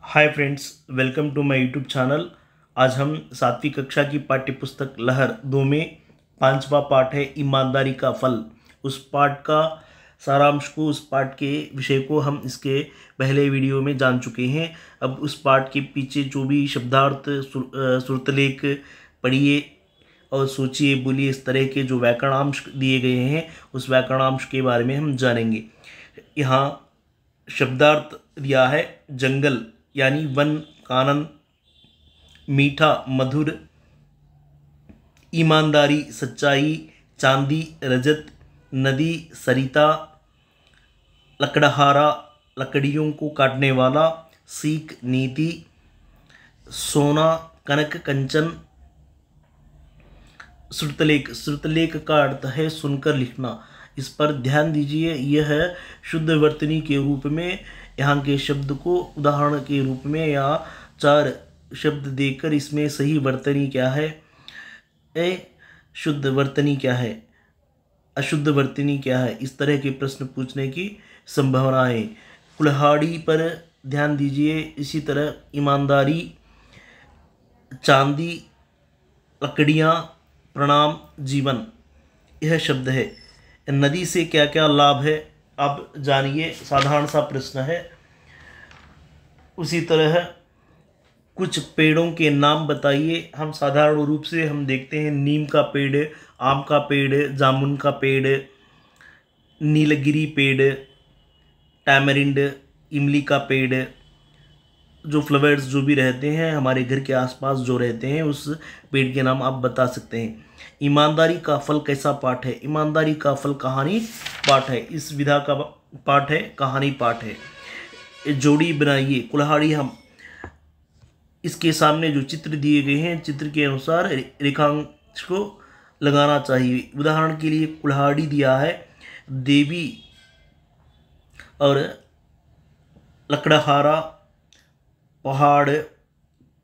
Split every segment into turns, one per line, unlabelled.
Hi friends, welcome to my YouTube channel. आज हम 7वीं कक्षा की पाठ्य पुस्तक लहर 2 में 5वां पाठ है ईमानदारी का फल। उस पाठ का सारांश को, उस पाठ के विषय को हम इसके पहले वीडियो में जान चुके हैं। अब उस पाठ के पीछे जो भी शब्दार्थ, श्रुतलेख पढ़िए और सोचिए, बोलिए, इस तरह के जो व्याकरणांश दिए गए हैं उस व्याकरणांश के बारे में हम जानेंगे। यहाँ शब्दार्थ दिया है जंगल यानी वन, कानन, मीठा, मधुर, ईमानदारी, सच्चाई, चांदी, रजत, नदी, सरिता, लकड़हारा, लकड़ियों को काटने वाला, सीख, नीति, सोना, कनक, कंचन। श्रुतलेख, श्रुतलेख का अर्थ है सुनकर लिखना। इस पर ध्यान दीजिए। यह शुद्ध वर्तनी के रूप में यहाँ के शब्द को उदाहरण के रूप में या 4 शब्द देकर इसमें सही वर्तनी क्या है, शुद्ध वर्तनी क्या है, अशुद्ध वर्तनी क्या है, इस तरह के प्रश्न पूछने की संभावना है। कुल्हाड़ी पर ध्यान दीजिए। इसी तरह ईमानदारी, चांदी, लकड़ियाँ, प्रणाम, जीवन, यह शब्द है। नदी से क्या क्या लाभ है अब जानिए। साधारण सा प्रश्न है। उसी तरह कुछ पेड़ों के नाम बताइए। हम साधारण रूप से हम देखते हैं नीम का पेड़, आम का पेड़, जामुन का पेड़, नीलगिरी पेड़, टैमरिंड, इमली का पेड़, जो फ्लावर्स जो भी रहते हैं हमारे घर के आसपास जो रहते हैं उस पेड़ के नाम आप बता सकते हैं। ईमानदारी का फल कैसा पाठ है? ईमानदारी का फल कहानी पाठ है। इस विधा का पाठ है, कहानी पाठ है। जोड़ी बनाइए। कुल्हाड़ी, हम इसके सामने जो चित्र दिए गए हैं चित्र के अनुसार रेखांश को लगाना चाहिए। उदाहरण के लिए कुल्हाड़ी दिया है देवी और लकड़हारा, पहाड़,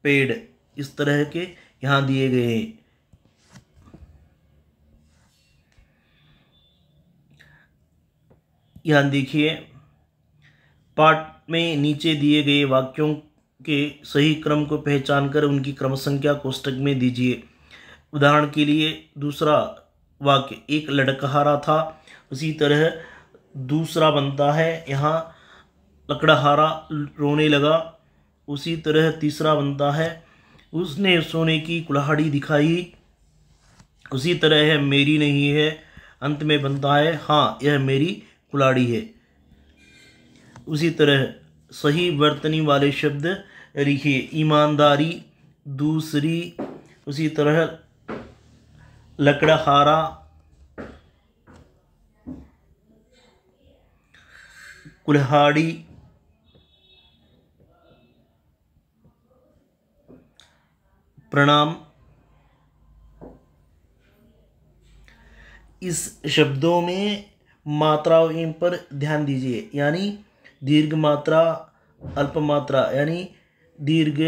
पेड़, इस तरह के यहाँ दिए गए हैं। यहाँ देखिए, पाठ में नीचे दिए गए वाक्यों के सही क्रम को पहचानकर उनकी क्रम संख्या कोष्टक में दीजिए। उदाहरण के लिए दूसरा वाक्य, एक लड़कहारा था, उसी तरह दूसरा बनता है यहाँ लकड़हारा रोने लगा। उसी तरह तीसरा बनता है उसने सोने की कुल्हाड़ी दिखाई। उसी तरह है मेरी नहीं है, अंत में बनता है हाँ यह मेरी कुल्हाड़ी है। उसी तरह सही वर्तनी वाले शब्द लिखिए। ईमानदारी, दूसरी, उसी तरह लकड़हारा, कुल्हाड़ी, प्रणाम। इस शब्दों में मात्राओं पर ध्यान दीजिए, यानी दीर्घ मात्रा, अल्प मात्रा, यानी दीर्घ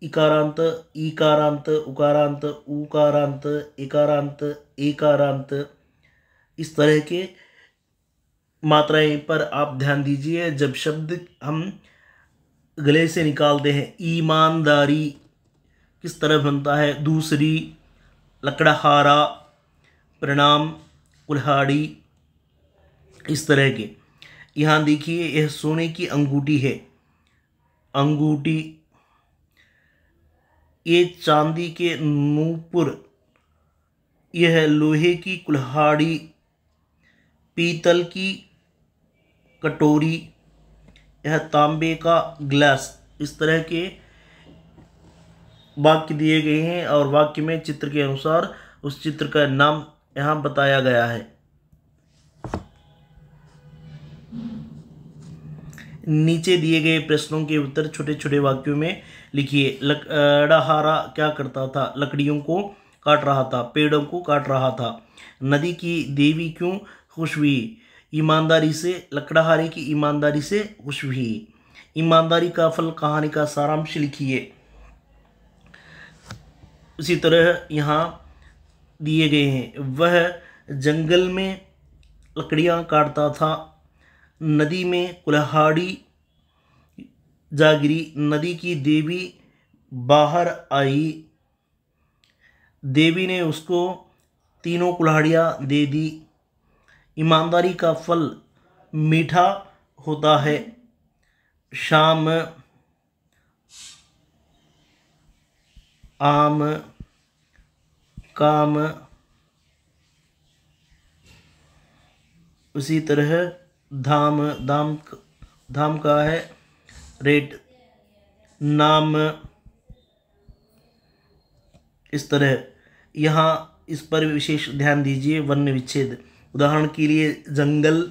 इकारांत, ईकारांत, उकारांत, उकारांत, एकारांत, एकारांत, इस तरह के मात्राएं पर आप ध्यान दीजिए। जब शब्द हम गले से निकालते हैं, ईमानदारी किस तरह बनता है, दूसरी, लकड़हारा, प्रणाम, कुल्हाड़ी, इस तरह के। यहाँ देखिए, यह सोने की अंगूठी है, अंगूठी, ये चांदी के नूपुर, यह लोहे की कुल्हाड़ी, पीतल की कटोरी, यह तांबे का ग्लास। इस तरह के वाक्य दिए गए हैं और वाक्य में चित्र के अनुसार उस चित्र का नाम यहाँ बताया गया है। नीचे दिए गए प्रश्नों के उत्तर छोटे छोटे वाक्यों में लिखिए। लकड़हारा क्या करता था? लकड़ियों को काट रहा था, पेड़ों को काट रहा था। नदी की देवी क्यों खुश हुई? ईमानदारी से, लकड़हारे की ईमानदारी से खुश हुई। ईमानदारी का फल कहानी का सारांश लिखिए। उसी तरह यहाँ दिए गए हैं, वह जंगल में लकड़ियाँ काटता था, नदी में कुल्हाड़ी जागिरी, नदी की देवी बाहर आई, देवी ने उसको तीनों कुल्हाड़ियाँ दे दी। ईमानदारी का फल मीठा होता है, शाम आम काम, उसी तरह धाम दाम धाम का है रेट, नाम। इस तरह यहाँ इस पर विशेष ध्यान दीजिए। वर्ण विच्छेद, उदाहरण के लिए जंगल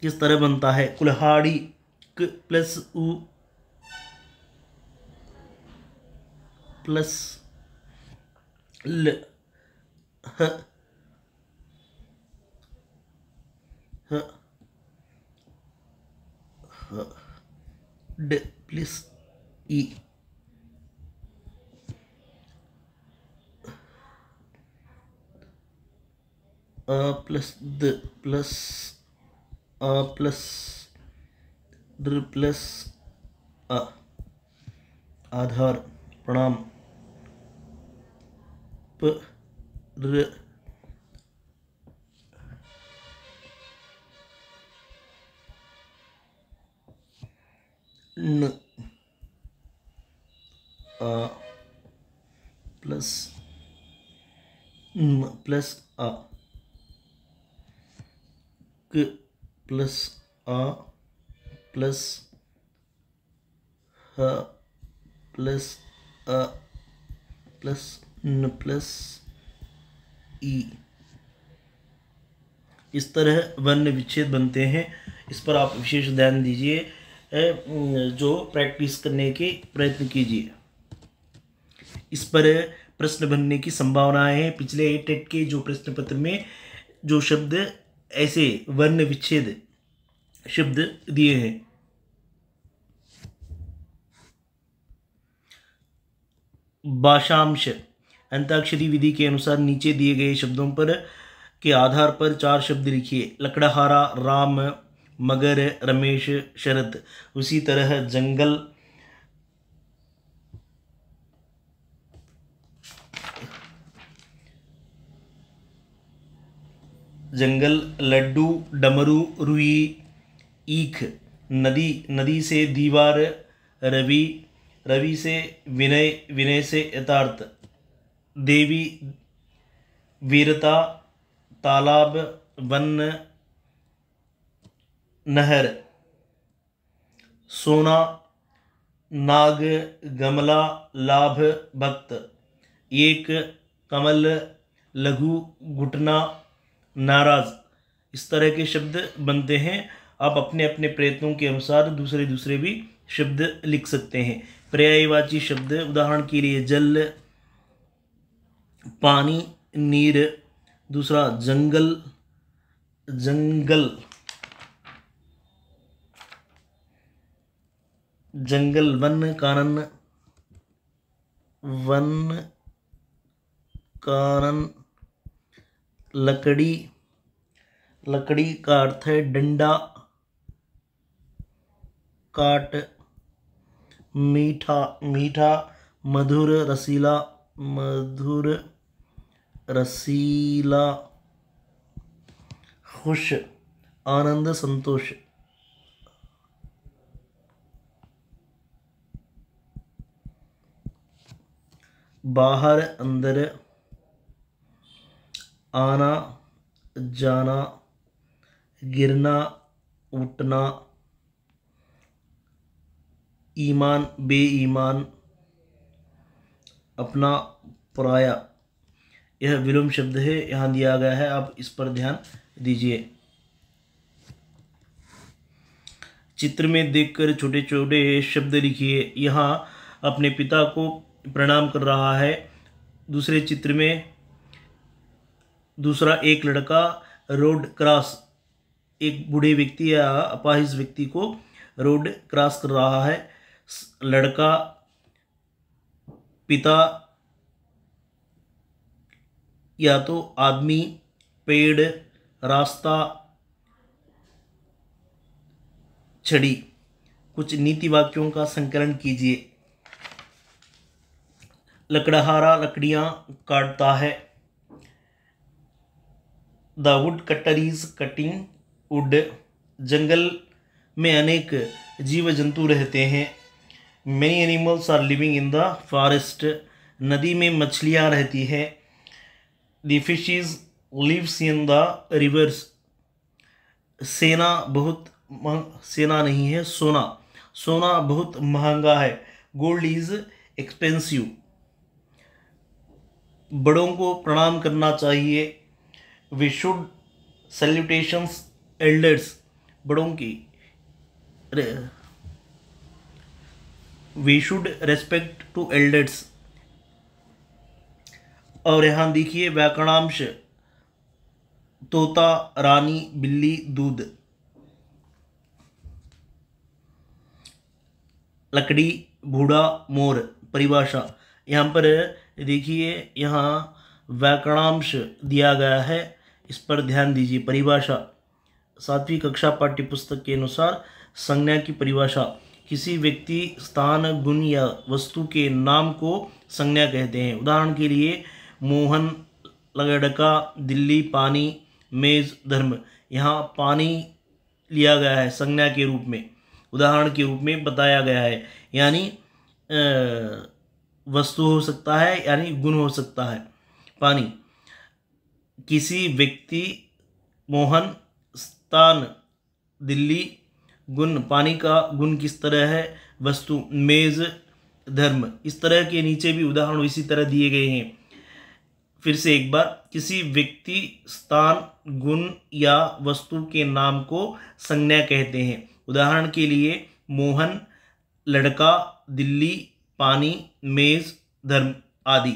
किस तरह बनता है? कुल्हाड़ी क प्लस उ प्लस ल ह ह ह ड plus E, a plus the plus a plus ड प्लस अ, आधार, प्रणाम, प र न, अ प्लस म प्लस अ, क प्लस अ प्लस ह प्लस अ प्लस न प्लस ई। इस तरह वर्ण विच्छेद बनते हैं। इस पर आप विशेष ध्यान दीजिए, जो प्रैक्टिस करने के प्रयत्न कीजिए। इस पर प्रश्न बनने की संभावनाएं हैं। पिछले टेट के जो प्रश्न पत्र में जो शब्द ऐसे वर्ण विच्छेद शब्द दिए हैं। भाषांश, अंताक्षरी विधि के अनुसार नीचे दिए गए शब्दों पर के आधार पर 4 शब्द लिखिए। लकड़हारा, राम, मगर, रमेश, शरद। उसी तरह जंगल, जंगल, लड्डू, डमरू, रुई, ईख। नदी, नदी से दीवार, रवि, रवि से विनय, विनय से यथार्थ। देवी, वीरता, तालाब, वन, नहर। सोना, नाग, गमला, लाभ, भक्त। एक, कमल, लघु, घुटना, नाराज। इस तरह के शब्द बनते हैं। आप अपने अपने प्रयत्नों के अनुसार दूसरे दूसरे भी शब्द लिख सकते हैं। पर्यायवाची शब्द, उदाहरण के लिए जल, पानी, नीर। दूसरा जंगल, जंगल, जंगल, वन कानन, वन कानन। लकड़ी, लकड़ी का अर्थ है डंडा, काट। मीठा, मीठा, मधुर, रसीला, मधुर, रसीला। खुश, आनंद, संतोष। बाहर, अंदर, आना, जाना, गिरना, उठना। ईमान, बेईमान, अपना, पराया। यह विलोम शब्द है, यहाँ दिया गया है, आप इस पर ध्यान दीजिए। चित्र में देखकर छोटे छोटे शब्द लिखिए। यहाँ अपने पिता को प्रणाम कर रहा है। दूसरे चित्र में दूसरा एक लड़का रोड क्रॉस, एक बूढ़े व्यक्ति या अपाहिज व्यक्ति को रोड क्रॉस कर रहा है। लड़का, पिता या तो आदमी, पेड़, रास्ता, छड़ी। कुछ नीति वाक्यों का संकलन कीजिए। लकड़हारा लकड़ियाँ काटता है। The wood cutter is cutting wood. जंगल में अनेक जीव जंतु रहते हैं। Many animals are living in the forest. नदी में मछलियाँ रहती हैं। The fishes lives in the rivers. सेना नहीं है, सोना बहुत महंगा है। Gold is expensive. बड़ों को प्रणाम करना चाहिए। We should salutations elders. बड़ों की we should respect to elders. और यहाँ देखिए व्याकरणांश, तोता, रानी, बिल्ली, दूध। लकड़ी, बूढ़ा, मोर। परिभाषा यहाँ पर देखिए, यहाँ व्याकरणांश दिया गया है, इस पर ध्यान दीजिए। परिभाषा 7वीं कक्षा पाठ्य पुस्तक के अनुसार संज्ञा की परिभाषा, किसी व्यक्ति, स्थान, गुण या वस्तु के नाम को संज्ञा कहते हैं। उदाहरण के लिए मोहन, लड़का, दिल्ली, पानी, मेज, धर्म। यहाँ पानी लिया गया है संज्ञा के रूप में, उदाहरण के रूप में बताया गया है, यानी वस्तु हो सकता है यानी गुण हो सकता है। पानी, किसी व्यक्ति, मोहन, स्थान, दिल्ली, गुण, पानी का गुण किस तरह है, वस्तु, मेज, धर्म। इस तरह के नीचे भी उदाहरण इसी तरह दिए गए हैं। फिर से एक बार, किसी व्यक्ति, स्थान, गुण या वस्तु के नाम को संज्ञा कहते हैं। उदाहरण के लिए मोहन, लड़का, दिल्ली, पानी, मेज, धर्म आदि।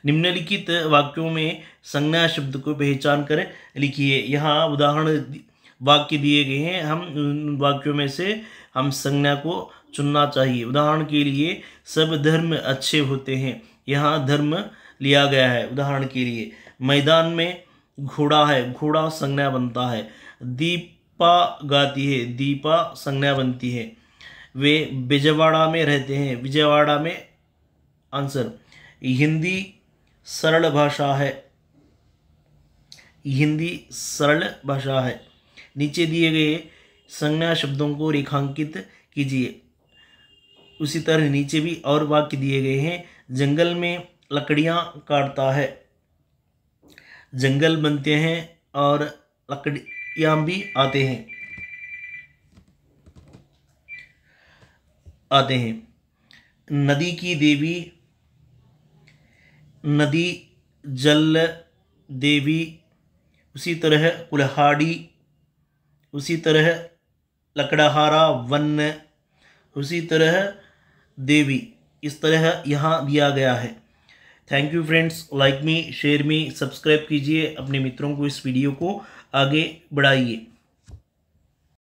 निम्नलिखित वाक्यों में संज्ञा शब्द को पहचान कर लिखिए। यहाँ उदाहरण वाक्य दिए गए हैं, हम उन वाक्यों में से हम संज्ञा को चुनना चाहिए। उदाहरण के लिए सब धर्म अच्छे होते हैं, यहाँ धर्म लिया गया है। उदाहरण के लिए मैदान में घोड़ा है, घोड़ा संज्ञा बनता है। दीपा गाती है, दीपा संज्ञा बनती है। वे विजयवाड़ा में रहते हैं, विजयवाड़ा में। आंसर, हिंदी सरल भाषा है, हिंदी सरल भाषा है। नीचे दिए गए संज्ञा शब्दों को रेखांकित कीजिए। उसी तरह नीचे भी और वाक्य दिए गए हैं। जंगल में लकड़ियाँ काटता है, जंगल बनते हैं और लकड़ियाँ भी आते हैं। नदी की देवी, नदी जल देवी। उसी तरह कुल्हाड़ी, उसी तरह लकड़हारा वन, उसी तरह देवी। इस तरह यहाँ दिया गया है। Thank you friends, like me, share me, subscribe कीजिए, अपने मित्रों को इस वीडियो को आगे बढ़ाइए।